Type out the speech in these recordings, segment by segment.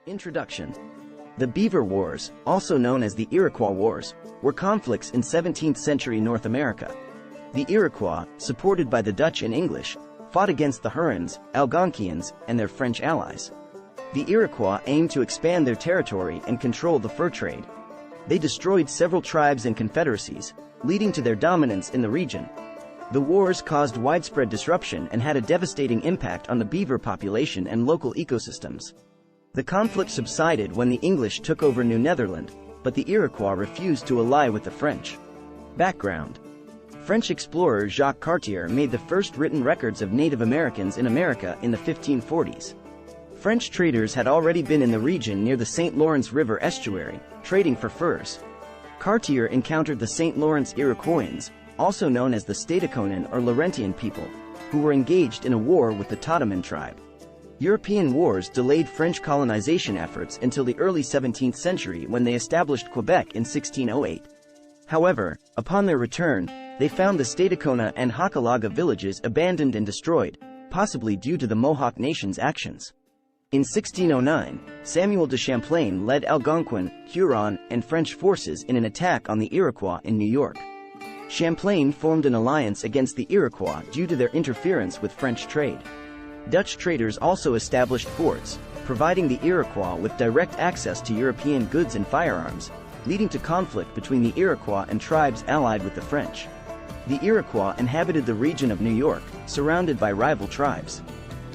Introduction. The Beaver Wars, also known as the Iroquois Wars, were conflicts in 17th century North America. The Iroquois, supported by the Dutch and English, fought against the Hurons, Algonquians, and their French allies. The Iroquois aimed to expand their territory and control the fur trade. They destroyed several tribes and confederacies, leading to their dominance in the region. The wars caused widespread disruption and had a devastating impact on the beaver population and local ecosystems. The conflict subsided when the English took over New Netherland, but the Iroquois refused to ally with the French. Background. French explorer Jacques Cartier made the first written records of Native Americans in America in the 1540s. French traders had already been in the region near the St. Lawrence River estuary, trading for furs. Cartier encountered the St. Lawrence Iroquoians, also known as the Stadaconian or Laurentian people, who were engaged in a war with the Totoman tribe. European wars delayed French colonization efforts until the early 17th century when they established Quebec in 1608. However, upon their return, they found the Stadacona and Hochelaga villages abandoned and destroyed, possibly due to the Mohawk nation's actions. In 1609, Samuel de Champlain led Algonquian, Huron, and French forces in an attack on the Iroquois in New York. Champlain formed an alliance against the Iroquois due to their interference with French trade. Dutch traders also established forts, providing the Iroquois with direct access to European goods and firearms, leading to conflict between the Iroquois and tribes allied with the French. The Iroquois inhabited the region of New York, surrounded by rival tribes.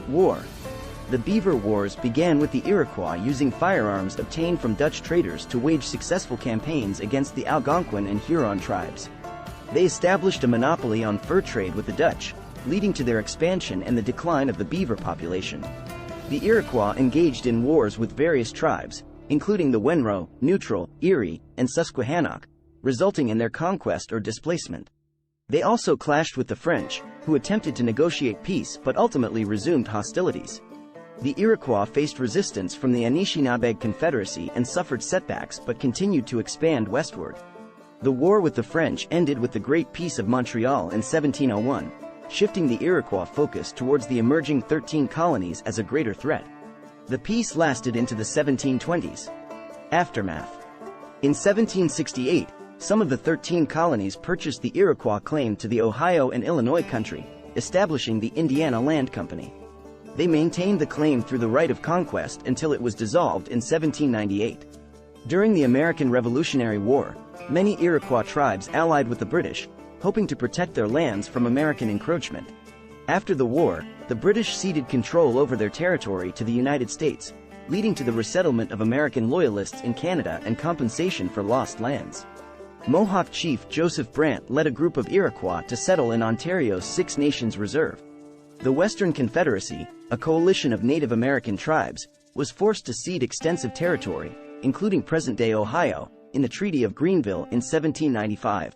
War. The Beaver Wars began with the Iroquois using firearms obtained from Dutch traders to wage successful campaigns against the Algonquin and Huron tribes. They established a monopoly on fur trade with the Dutch, leading to their expansion and the decline of the beaver population. The Iroquois engaged in wars with various tribes, including the Wenro, Neutral, Erie, and Susquehannock, resulting in their conquest or displacement. They also clashed with the French, who attempted to negotiate peace but ultimately resumed hostilities. The Iroquois faced resistance from the Anishinaabe Confederacy and suffered setbacks but continued to expand westward. The war with the French ended with the Great Peace of Montreal in 1701, shifting the Iroquois focus towards the emerging 13 colonies as a greater threat. The peace lasted into the 1720s. Aftermath. In 1768, some of the 13 colonies purchased the Iroquois claim to the Ohio and Illinois country, establishing the Indiana Land Company. They maintained the claim through the right of conquest until it was dissolved in 1798. During the American Revolutionary War, many Iroquois tribes allied with the British, hoping to protect their lands from American encroachment. After the war, the British ceded control over their territory to the United States, leading to the resettlement of American loyalists in Canada and compensation for lost lands. Mohawk chief Joseph Brant led a group of Iroquois to settle in Ontario's Six Nations Reserve. The Western Confederacy, a coalition of Native American tribes, was forced to cede extensive territory, including present-day Ohio, in the Treaty of Greenville in 1795.